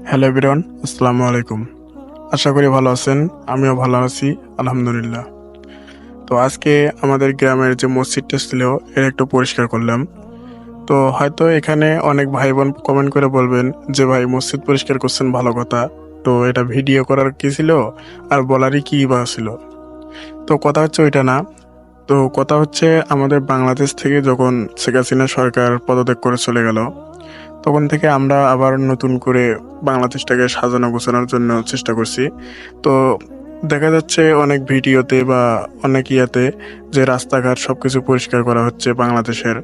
Hello everyone, আসসালামু আলাইকুম। আশা করি ভালো আছেন। আমিও ভালো আছি, আলহামদুলিল্লাহ। তো আজকে আমাদের গ্রামের যে মসজিদটা ছিল এর একটু পরিষ্কার করলাম। তো হয়তো এখানে অনেক ভাই বোন কমেন্ট করে বলবেন যে ভাই মসজিদ পরিষ্কার করছেন, ভালো কথা। তো এটা ভিডিও করার কি ছিল, আর বলারই কি বা ছিল? তো কথা হচ্ছে ওইটা না। তো কথা হচ্ছে আমাদের বাংলাদেশ থেকে যখন শেখ হাসিনা সরকার পদত্যাগ করে চলে গেল, তখন থেকে আমরা আবার নতুন করে বাংলাদেশটাকে সাজানো গোছানোর জন্য চেষ্টা করছি। তো দেখা যাচ্ছে অনেক ভিডিওতে বা অনেক ইয়াতে যে রাস্তাঘাট সবকিছু পরিষ্কার করা হচ্ছে বাংলাদেশের।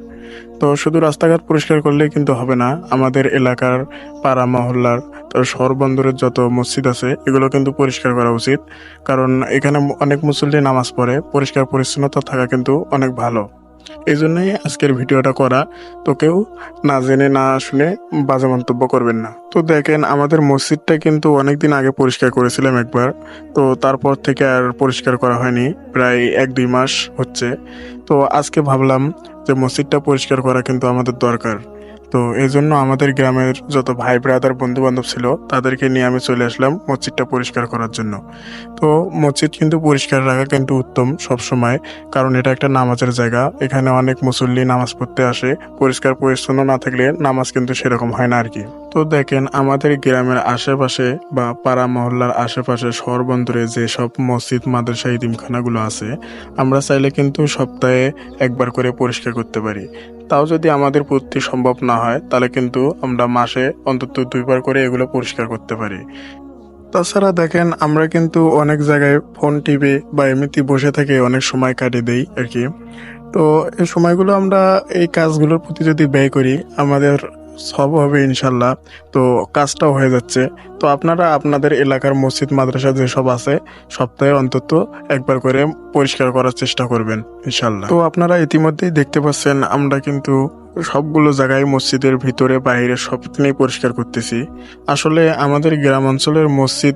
তো শুধু রাস্তাঘাট পরিষ্কার করলেই কিন্তু হবে না, আমাদের এলাকার পাড়া মহল্লার তো শহর বন্দরের যত মসজিদ আছে এগুলো কিন্তু পরিষ্কার করা উচিত। কারণ এখানে অনেক মুসল্লি নামাজ পড়ে, পরিষ্কার পরিচ্ছন্নতা থাকা কিন্তু অনেক ভালো। এই জন্যই আজকের ভিডিওটা করা। তো কেউ না জেনে না শুনে বাজে মন্তব্য করবেন না। তো দেখেন, আমাদের মসজিদটা কিন্তু অনেকদিন আগে পরিষ্কার করেছিলাম একবার। তো তারপর থেকে আর পরিষ্কার করা হয়নি, প্রায় 1-2 মাস হচ্ছে। তো আজকে ভাবলাম যে মসজিদটা পরিষ্কার করা কিন্তু আমাদের দরকার। তো এই জন্য আমাদের গ্রামের যত ভাই ব্রাদার বন্ধু বান্ধব ছিল তাদেরকে নিয়ে আমি চলে আসলাম মসজিদটা পরিষ্কার করার জন্য। তো মসজিদ কিন্তু পরিষ্কার রাখা কিন্তু উত্তম সব সময়, কারণ এটা একটা নামাজের জায়গা। এখানে অনেক মুসল্লি নামাজ পড়তে আসে, পরিষ্কার পরিচ্ছন্ন না থাকলে নামাজ কিন্তু সেরকম হয় না আর কি। তো দেখেন, আমাদের গ্রামের আশেপাশে বা পাড়া মহল্লার আশেপাশে শহর বন্দরে যে সব মসজিদ মাদ্রাসা ইতিমখানাগুলো আছে, আমরা চাইলে কিন্তু সপ্তাহে একবার করে পরিষ্কার করতে পারি। তাও যদি আমাদের প্রতি সম্ভব না হয় তাহলে কিন্তু আমরা মাসে অন্তত 2বার করে এগুলো পরিষ্কার করতে পারি। তাছাড়া দেখেন, আমরা কিন্তু অনেক জায়গায় ফোন টিভি বা এমনিতে বসে থেকে অনেক সময় কাটিয়ে দেই আর কি। তো এই সময়গুলো আমরা এই কাজগুলোর প্রতি যদি ব্যয় করি, আমাদের সব হবে ইনশাল্লাহ। তো কাজটাও হয়ে যাচ্ছে। তো আপনারা আপনাদের এলাকার মসজিদ মাদ্রাসা যেসব আছে সপ্তাহে অন্তত একবার করে পরিষ্কার করার চেষ্টা করবেন ইনশাল্লাহ। তো আপনারা ইতিমধ্যেই দেখতে পাচ্ছেন আমরা কিন্তু সবগুলো জায়গায় মসজিদের ভিতরে বাইরে সবখানেই পরিষ্কার করতেছি। আসলে আমাদের গ্রাম অঞ্চলের মসজিদ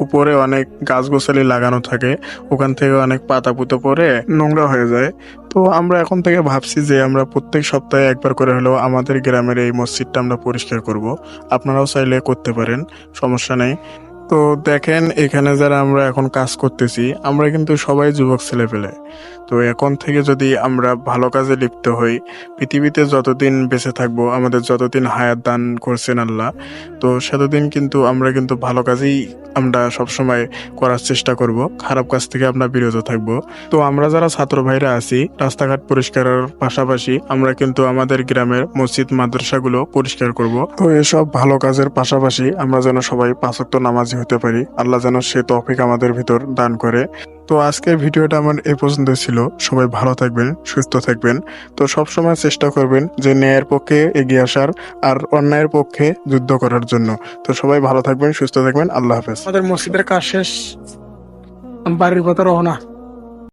উপরে অনেক গাছগাছালি লাগানো থাকে, ওখান থেকে অনেক পাতা পুতো পরে নোংরা হয়ে যায়। তো আমরা এখন থেকে ভাবছি যে আমরা প্রত্যেক সপ্তাহে একবার করে হলেও আমাদের গ্রামের এই মসজিদটা আমরা পরিষ্কার করব। আপনারাও চাইলে করতে পারেন, সমস্যা নেই। তো দেখেন, এখানে যারা আমরা এখন কাজ করতেছি আমরা কিন্তু সবাই যুবক ছেলেপেলে। তো এখন থেকে যদি আমরা ভালো কাজে লিপ্ত হই, পৃথিবীতে যতদিন বেঁচে থাকবো, আমাদের যতদিন হায়াত দান করছেন আল্লাহ, তো সেতদিন কিন্তু আমরা কিন্তু ভালো কাজেই আমরা সবসময় করার চেষ্টা করব, খারাপ কাজ থেকে আমরা বিরত থাকব। তো আমরা যারা ছাত্র ভাইরা আছি, রাস্তাঘাট পরিষ্কারের পাশাপাশি আমরা কিন্তু আমাদের গ্রামের মসজিদ মাদ্রাসাগুলো পরিষ্কার করব। তো এসব ভালো কাজের পাশাপাশি আমরা যেন সবাই 5 ওয়াক্ত নামাজি হতে পারি, আল্লাহ যেন সে তৌফিক আমাদের ভিতর দান করে। তো আজকের ভিডিওটা আমার এই পর্যন্ত ছিল। সবাই ভালো থাকবেন, সুস্থ থাকবেন। তো সবসময় চেষ্টা করবেন যে ন্যায়ের পক্ষে এগিয়ে আসার আর অন্যায়ের পক্ষে যুদ্ধ করার জন্য। তো সবাই ভালো থাকবেন, সুস্থ থাকবেন। আল্লাহ হাফেজ। আমাদের মসজিদের কাজ শেষ, বাড়ির পথে রওনা।